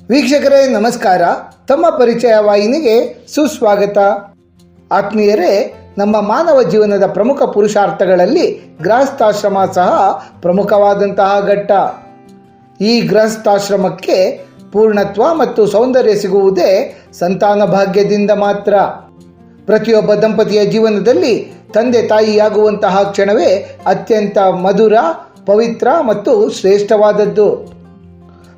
ವೀಕ್ಷಕರೇ ನಮಸ್ಕಾರ. ತಮ್ಮ ಪರಿಚಯ ವಾಹಿನಿಗೆ ಸುಸ್ವಾಗತ. ಆತ್ಮೀಯರೇ, ನಮ್ಮ ಮಾನವ ಜೀವನದ ಪ್ರಮುಖ ಪುರುಷಾರ್ಥಗಳಲ್ಲಿ ಗೃಹಸ್ಥಾಶ್ರಮ ಸಹ ಪ್ರಮುಖವಾದಂತಹ ಘಟ್ಟ. ಈ ಗೃಹಸ್ಥಾಶ್ರಮಕ್ಕೆ ಪೂರ್ಣತ್ವ ಮತ್ತು ಸೌಂದರ್ಯ ಸಿಗುವುದೇ ಸಂತಾನ ಭಾಗ್ಯದಿಂದ ಮಾತ್ರ. ಪ್ರತಿಯೊಬ್ಬ ದಂಪತಿಯ ಜೀವನದಲ್ಲಿ ತಂದೆ ತಾಯಿಯಾಗುವಂತಹ ಕ್ಷಣವೇ ಅತ್ಯಂತ ಮಧುರ, ಪವಿತ್ರ ಮತ್ತು ಶ್ರೇಷ್ಠವಾದದ್ದು.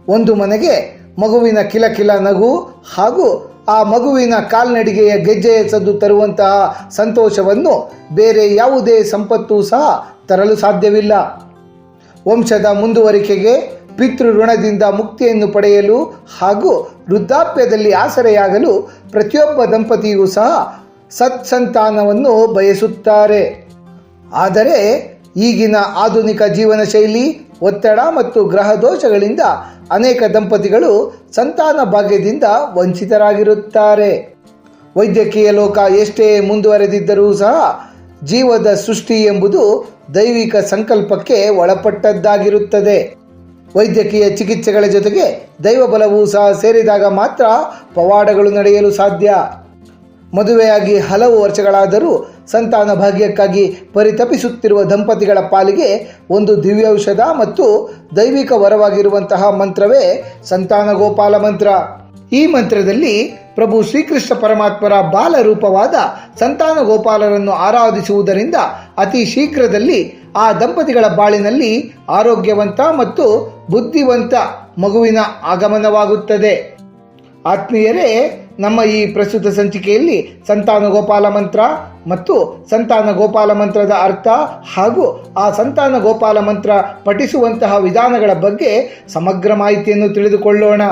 ಒಂದು ಮನೆಗೆ ಮಗುವಿನ ಕಿಲಕಿಲ ನಗು ಹಾಗೂ ಆ ಮಗುವಿನ ಕಾಲ್ನಡಿಗೆಯ ಗೆಜ್ಜೆಯ ಸದ್ದು ತರುವಂತಹ ಸಂತೋಷವನ್ನು ಬೇರೆ ಯಾವುದೇ ಸಂಪತ್ತು ಸಹ ತರಲು ಸಾಧ್ಯವಿಲ್ಲ. ವಂಶದ ಮುಂದುವರಿಕೆಗೆ, ಪಿತೃ ಋಣದಿಂದ ಮುಕ್ತಿಯನ್ನು ಪಡೆಯಲು ಹಾಗೂ ವೃದ್ಧಾಪ್ಯದಲ್ಲಿ ಆಸರೆಯಾಗಲು ಪ್ರತಿಯೊಬ್ಬ ದಂಪತಿಯೂ ಸಹ ಸತ್ಸಂತಾನವನ್ನು ಬಯಸುತ್ತಾರೆ. ಆದರೆ ಈಗಿನ ಆಧುನಿಕ ಜೀವನ ಶೈಲಿ, ಒತ್ತಡ ಮತ್ತು ಗ್ರಹ ದೋಷಗಳಿಂದ ಅನೇಕ ದಂಪತಿಗಳು ಸಂತಾನ ಭಾಗ್ಯದಿಂದ ವಂಚಿತರಾಗಿರುತ್ತಾರೆ. ವೈದ್ಯಕೀಯ ಲೋಕ ಎಷ್ಟೇ ಮುಂದುವರೆದಿದ್ದರೂ ಸಹ ಜೀವದ ಸೃಷ್ಟಿ ಎಂಬುದು ದೈವಿಕ ಸಂಕಲ್ಪಕ್ಕೆ ಒಳಪಟ್ಟದ್ದಾಗಿರುತ್ತದೆ. ವೈದ್ಯಕೀಯ ಚಿಕಿತ್ಸೆಗಳ ಜೊತೆಗೆ ದೈವಬಲವೂ ಸಹ ಸೇರಿದಾಗ ಮಾತ್ರ ಪವಾಡಗಳು ನಡೆಯಲು ಸಾಧ್ಯ. ಮದುವೆಯಾಗಿ ಹಲವು ವರ್ಷಗಳಾದರೂ ಸಂತಾನ ಭಾಗ್ಯಕ್ಕಾಗಿ ಪರಿತಪಿಸುತ್ತಿರುವ ದಂಪತಿಗಳ ಪಾಲಿಗೆ ಒಂದು ದಿವ್ಯೌಷಧ ಮತ್ತು ದೈವಿಕ ವರವಾಗಿರುವಂತಹ ಮಂತ್ರವೇ ಸಂತಾನ ಗೋಪಾಲ ಮಂತ್ರ. ಈ ಮಂತ್ರದಲ್ಲಿ ಪ್ರಭು ಶ್ರೀಕೃಷ್ಣ ಪರಮಾತ್ಮರ ಬಾಲರೂಪವಾದ ಸಂತಾನ ಗೋಪಾಲರನ್ನು ಆರಾಧಿಸುವುದರಿಂದ ಅತಿ ಶೀಘ್ರದಲ್ಲಿ ಆ ದಂಪತಿಗಳ ಬಾಳಿನಲ್ಲಿ ಆರೋಗ್ಯವಂತ ಮತ್ತು ಬುದ್ಧಿವಂತ ಮಗುವಿನ ಆಗಮನವಾಗುತ್ತದೆ. ಆತ್ಮೀಯರೇ, ನಮ್ಮ ಈ ಪ್ರಸ್ತುತ ಸಂಚಿಕೆಯಲ್ಲಿ ಸಂತಾನ ಗೋಪಾಲ ಮಂತ್ರ ಮತ್ತು ಸಂತಾನ ಗೋಪಾಲ ಮಂತ್ರದ ಅರ್ಥ ಹಾಗೂ ಆ ಸಂತಾನ ಗೋಪಾಲ ಮಂತ್ರ ಪಠಿಸುವಂತಹ ವಿಧಾನಗಳ ಬಗ್ಗೆ ಸಮಗ್ರ ಮಾಹಿತಿಯನ್ನು ತಿಳಿದುಕೊಳ್ಳೋಣ.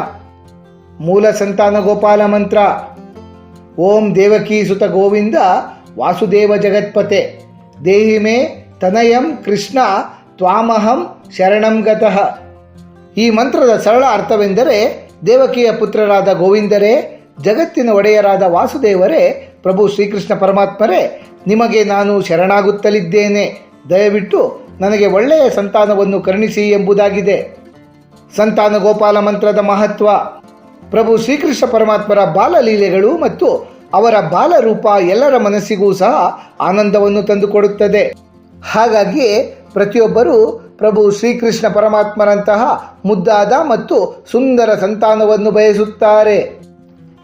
ಮೂಲ ಸಂತಾನ ಗೋಪಾಲ ಮಂತ್ರ: ಓಂ ದೇವಕೀ ಸುತ ಗೋವಿಂದ ವಾಸುದೇವ ಜಗತ್ಪತೆ ದೇಹಿ ಮೇ ತನಯಂ ಕೃಷ್ಣ ತ್ವಾಮಹಂ ಶರಣಂ ಗತಃ. ಈ ಮಂತ್ರದ ಸರಳ ಅರ್ಥವೆಂದರೆ, ದೇವಕಿಯ ಪುತ್ರರಾದ ಗೋವಿಂದರೇ, ಜಗತ್ತಿನ ಒಡೆಯರಾದ ವಾಸುದೇವರೇ, ಪ್ರಭು ಶ್ರೀಕೃಷ್ಣ ಪರಮಾತ್ಮರೇ, ನಿಮಗೆ ನಾನು ಶರಣಾಗುತ್ತಲಿದ್ದೇನೆ. ದಯವಿಟ್ಟು ನನಗೆ ಒಳ್ಳೆಯ ಸಂತಾನವನ್ನು ಕರುಣಿಸಿ ಎಂಬುದಾಗಿದೆ. ಸಂತಾನ ಗೋಪಾಲ ಮಂತ್ರದ ಮಹತ್ವ: ಪ್ರಭು ಶ್ರೀಕೃಷ್ಣ ಪರಮಾತ್ಮರ ಬಾಲಲೀಲೆಗಳು ಮತ್ತು ಅವರ ಬಾಲರೂಪ ಎಲ್ಲರ ಮನಸ್ಸಿಗೂ ಸಹ ಆನಂದವನ್ನು ತಂದುಕೊಡುತ್ತದೆ. ಹಾಗಾಗಿ ಪ್ರತಿಯೊಬ್ಬರೂ ಪ್ರಭು ಶ್ರೀಕೃಷ್ಣ ಪರಮಾತ್ಮರಂತಹ ಮುದ್ದಾದ ಮತ್ತು ಸುಂದರ ಸಂತಾನವನ್ನು ಬಯಸುತ್ತಾರೆ.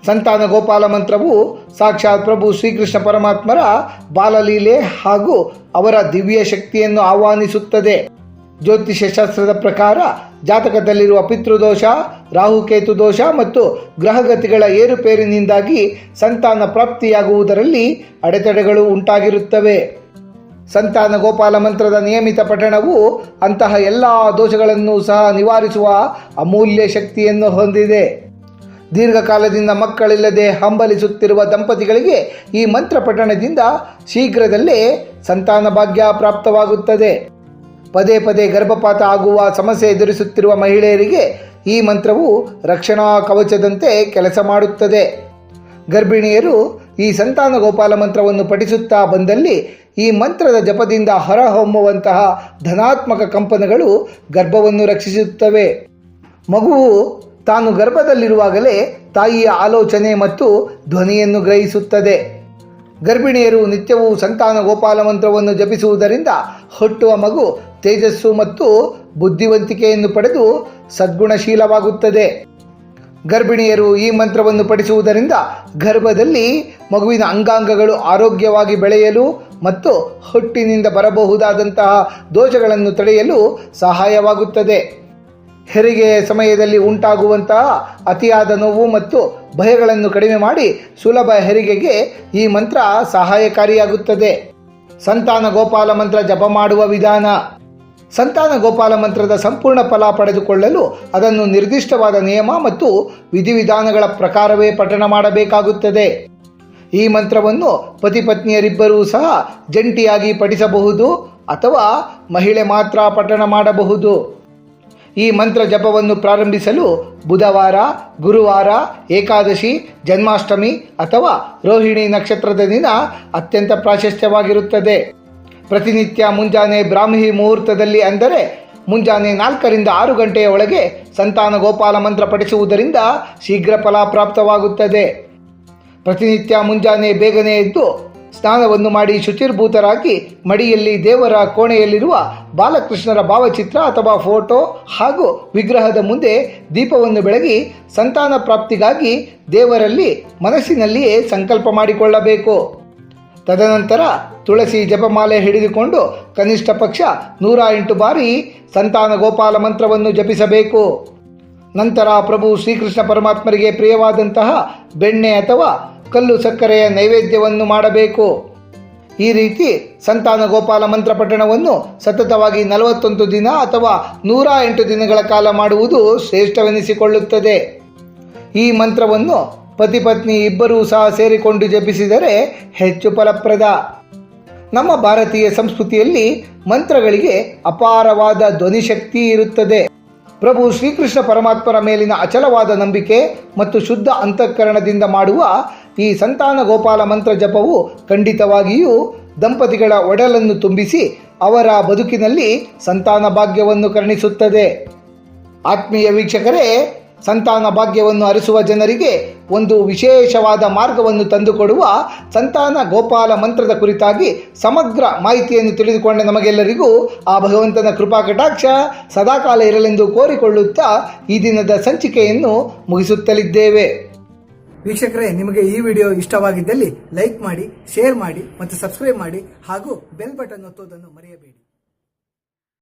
ಸಂತಾನ ಗೋಪಾಲ ಮಂತ್ರವು ಸಾಕ್ಷಾತ್ ಪ್ರಭು ಶ್ರೀಕೃಷ್ಣ ಪರಮಾತ್ಮರ ಬಾಲಲೀಲೆ ಹಾಗೂ ಅವರ ದಿವ್ಯ ಶಕ್ತಿಯನ್ನು ಆಹ್ವಾನಿಸುತ್ತದೆ. ಜ್ಯೋತಿಷ್ಯ ಶಾಸ್ತ್ರದ ಪ್ರಕಾರ ಜಾತಕದಲ್ಲಿರುವ ಪಿತೃದೋಷ, ರಾಹುಕೇತು ದೋಷ ಮತ್ತು ಗ್ರಹಗತಿಗಳ ಏರುಪೇರಿನಿಂದಾಗಿ ಸಂತಾನ ಪ್ರಾಪ್ತಿಯಾಗುವುದರಲ್ಲಿ ಅಡೆತಡೆಗಳು ಉಂಟಾಗಿರುತ್ತವೆ. ಸಂತಾನ ಗೋಪಾಲ ಮಂತ್ರದ ನಿಯಮಿತ ಪಠಣವು ಅಂತಹ ಎಲ್ಲ ದೋಷಗಳನ್ನು ಸಹ ನಿವಾರಿಸುವ ಅಮೂಲ್ಯ ಶಕ್ತಿಯನ್ನು ಹೊಂದಿದೆ. ದೀರ್ಘಕಾಲದಿಂದ ಮಕ್ಕಳಿಲ್ಲದೆ ಹಂಬಲಿಸುತ್ತಿರುವ ದಂಪತಿಗಳಿಗೆ ಈ ಮಂತ್ರ ಪಠಣದಿಂದ ಶೀಘ್ರದಲ್ಲೇ ಸಂತಾನ ಭಾಗ್ಯ ಪ್ರಾಪ್ತವಾಗುತ್ತದೆ. ಪದೇ ಪದೇ ಗರ್ಭಪಾತ ಆಗುವ ಸಮಸ್ಯೆ ಎದುರಿಸುತ್ತಿರುವ ಮಹಿಳೆಯರಿಗೆ ಈ ಮಂತ್ರವು ರಕ್ಷಣಾ ಕವಚದಂತೆ ಕೆಲಸ ಮಾಡುತ್ತದೆ. ಗರ್ಭಿಣಿಯರು ಈ ಸಂತಾನ ಗೋಪಾಲ ಮಂತ್ರವನ್ನು ಪಠಿಸುತ್ತಾ ಬಂದಲ್ಲಿ ಈ ಮಂತ್ರದ ಜಪದಿಂದ ಹೊರಹೊಮ್ಮುವಂತಹ ಧನಾತ್ಮಕ ಕಂಪನಗಳು ಗರ್ಭವನ್ನು ರಕ್ಷಿಸುತ್ತವೆ. ಮಗುವು ತಾನು ಗರ್ಭದಲ್ಲಿರುವಾಗಲೇ ತಾಯಿಯ ಆಲೋಚನೆ ಮತ್ತು ಧ್ವನಿಯನ್ನು ಗ್ರಹಿಸುತ್ತದೆ. ಗರ್ಭಿಣಿಯರು ನಿತ್ಯವೂ ಸಂತಾನ ಗೋಪಾಲ ಮಂತ್ರವನ್ನು ಜಪಿಸುವುದರಿಂದ ಹುಟ್ಟುವ ಮಗು ತೇಜಸ್ಸು ಮತ್ತು ಬುದ್ಧಿವಂತಿಕೆಯನ್ನು ಪಡೆದು ಸದ್ಗುಣಶೀಲವಾಗುತ್ತದೆ. ಗರ್ಭಿಣಿಯರು ಈ ಮಂತ್ರವನ್ನು ಪಠಿಸುವುದರಿಂದ ಗರ್ಭದಲ್ಲಿ ಮಗುವಿನ ಅಂಗಾಂಗಗಳು ಆರೋಗ್ಯವಾಗಿ ಬೆಳೆಯಲು ಮತ್ತು ಹುಟ್ಟಿನಿಂದ ಬರಬಹುದಾದಂತಹ ದೋಷಗಳನ್ನು ತಡೆಯಲು ಸಹಾಯವಾಗುತ್ತದೆ. ಹೆರಿಗೆಯ ಸಮಯದಲ್ಲಿ ಉಂಟಾಗುವಂತಹ ಅತಿಯಾದ ನೋವು ಮತ್ತು ಭಯಗಳನ್ನು ಕಡಿಮೆ ಮಾಡಿ ಸುಲಭ ಹೆರಿಗೆಗೆ ಈ ಮಂತ್ರ ಸಹಾಯಕಾರಿಯಾಗುತ್ತದೆ. ಸಂತಾನ ಗೋಪಾಲ ಮಂತ್ರ ಜಪ ಮಾಡುವ ವಿಧಾನ: ಸಂತಾನ ಗೋಪಾಲ ಮಂತ್ರದ ಸಂಪೂರ್ಣ ಫಲ ಪಡೆದುಕೊಳ್ಳಲು ಅದನ್ನು ನಿರ್ದಿಷ್ಟವಾದ ನಿಯಮ ಮತ್ತು ವಿಧಿವಿಧಾನಗಳ ಪ್ರಕಾರವೇ ಪಠಣ ಮಾಡಬೇಕಾಗುತ್ತದೆ. ಈ ಮಂತ್ರವನ್ನು ಪತಿ ಪತ್ನಿಯರಿಬ್ಬರೂ ಸಹ ಜಂಟಿಯಾಗಿ ಪಠಿಸಬಹುದು ಅಥವಾ ಮಹಿಳೆ ಮಾತ್ರ ಪಠಣ ಮಾಡಬಹುದು. ಈ ಮಂತ್ರ ಜಪವನ್ನು ಪ್ರಾರಂಭಿಸಲು ಬುಧವಾರ, ಗುರುವಾರ, ಏಕಾದಶಿ, ಜನ್ಮಾಷ್ಟಮಿ ಅಥವಾ ರೋಹಿಣಿ ನಕ್ಷತ್ರದ ದಿನ ಅತ್ಯಂತ ಪ್ರಾಶಸ್ತ್ಯವಾಗಿರುತ್ತದೆ. ಪ್ರತಿನಿತ್ಯ ಮುಂಜಾನೆ ಬ್ರಾಹ್ಮಿ ಮುಹೂರ್ತದಲ್ಲಿ, ಅಂದರೆ ಮುಂಜಾನೆ 4ರಿಂದ 6 ಗಂಟೆಯ ಒಳಗೆ ಸಂತಾನ ಗೋಪಾಲ ಮಂತ್ರ ಪಠಿಸುವುದರಿಂದ ಶೀಘ್ರ ಫಲಪ್ರಾಪ್ತವಾಗುತ್ತದೆ. ಪ್ರತಿನಿತ್ಯ ಮುಂಜಾನೆ ಬೇಗನೆ ಎದ್ದು ಸ್ನಾನವನ್ನು ಮಾಡಿ ಶುಚಿರ್ಭೂತರಾಗಿ ಮಡಿಯಲ್ಲಿ ದೇವರ ಕೋಣೆಯಲ್ಲಿರುವ ಬಾಲಕೃಷ್ಣರ ಭಾವಚಿತ್ರ ಅಥವಾ ಫೋಟೋ ಹಾಗೂ ವಿಗ್ರಹದ ಮುಂದೆ ದೀಪವನ್ನು ಬೆಳಗಿ ಸಂತಾನ ಪ್ರಾಪ್ತಿಗಾಗಿ ದೇವರಲ್ಲಿ ಮನಸ್ಸಿನಲ್ಲಿಯೇ ಸಂಕಲ್ಪ ಮಾಡಿಕೊಳ್ಳಬೇಕು. ತದನಂತರ ತುಳಸಿ ಜಪಮಾಲೆ ಹಿಡಿದುಕೊಂಡು ಕನಿಷ್ಠ ಪಕ್ಷ 108 ಬಾರಿ ಸಂತಾನ ಗೋಪಾಲ ಮಂತ್ರವನ್ನು ಜಪಿಸಬೇಕು. ನಂತರ ಪ್ರಭು ಶ್ರೀಕೃಷ್ಣ ಪರಮಾತ್ಮರಿಗೆ ಪ್ರಿಯವಾದಂತಹ ಬೆಣ್ಣೆ ಅಥವಾ ಕಲ್ಲು ಸಕ್ಕರೆಯ ನೈವೇದ್ಯವನ್ನು ಮಾಡಬೇಕು. ಈ ರೀತಿ ಸಂತಾನ ಗೋಪಾಲ ಮಂತ್ರ ಪಠಣವನ್ನು ಸತತವಾಗಿ 41 ದಿನ ಅಥವಾ 108 ದಿನಗಳ ಕಾಲ ಮಾಡುವುದು ಶ್ರೇಷ್ಠವೆನಿಸಿಕೊಳ್ಳುತ್ತದೆ. ಈ ಮಂತ್ರವನ್ನು ಪತಿ ಪತ್ನಿ ಇಬ್ಬರೂ ಸಹ ಸೇರಿಕೊಂಡು ಜಪಿಸಿದರೆ ಹೆಚ್ಚು ಫಲಪ್ರದ. ನಮ್ಮ ಭಾರತೀಯ ಸಂಸ್ಕೃತಿಯಲ್ಲಿ ಮಂತ್ರಗಳಿಗೆ ಅಪಾರವಾದ ಧ್ವನಿಶಕ್ತಿ ಇರುತ್ತದೆ. ಪ್ರಭು ಶ್ರೀಕೃಷ್ಣ ಪರಮಾತ್ಮರ ಮೇಲಿನ ಅಚಲವಾದ ನಂಬಿಕೆ ಮತ್ತು ಶುದ್ಧ ಅಂತಃಕರಣದಿಂದ ಮಾಡುವ ಈ ಸಂತಾನ ಗೋಪಾಲ ಮಂತ್ರ ಜಪವು ಖಂಡಿತವಾಗಿಯೂ ದಂಪತಿಗಳ ಒಡಲನ್ನು ತುಂಬಿಸಿ ಅವರ ಬದುಕಿನಲ್ಲಿ ಸಂತಾನ ಭಾಗ್ಯವನ್ನು ಕರುಣಿಸುತ್ತದೆ. ಆತ್ಮೀಯ ವೀಕ್ಷಕರೇ, ಸಂತಾನ ಭಾಗ್ಯವನ್ನು ಅರಿಸುವ ಜನರಿಗೆ ಒಂದು ವಿಶೇಷವಾದ ಮಾರ್ಗವನ್ನು ತಂದುಕೊಡುವ ಸಂತಾನ ಗೋಪಾಲ ಮಂತ್ರದ ಕುರಿತಾಗಿ ಸಮಗ್ರ ಮಾಹಿತಿಯನ್ನು ತಿಳಿದುಕೊಂಡ ನಮಗೆಲ್ಲರಿಗೂ ಆ ಭಗವಂತನ ಕೃಪಾ ಕಟಾಕ್ಷ ಸದಾಕಾಲ ಇರಲೆಂದು ಕೋರಿಕೊಳ್ಳುತ್ತಾ ಈ ದಿನದ ಸಂಚಿಕೆಯನ್ನು ಮುಗಿಸುತ್ತಲಿದ್ದೇವೆ. ವೀಕ್ಷಕರೇ, ನಿಮಗೆ ಈ ವಿಡಿಯೋ ಇಷ್ಟವಾಗಿದ್ದಲ್ಲಿ ಲೈಕ್ ಮಾಡಿ, ಶೇರ್ ಮಾಡಿ ಮತ್ತು ಸಬ್ಸ್ಕ್ರೈಬ್ ಮಾಡಿ ಹಾಗೂ ಬೆಲ್ ಬಟನ್ ಒತ್ತುವುದನ್ನು ಮರೆಯಬೇಡಿ.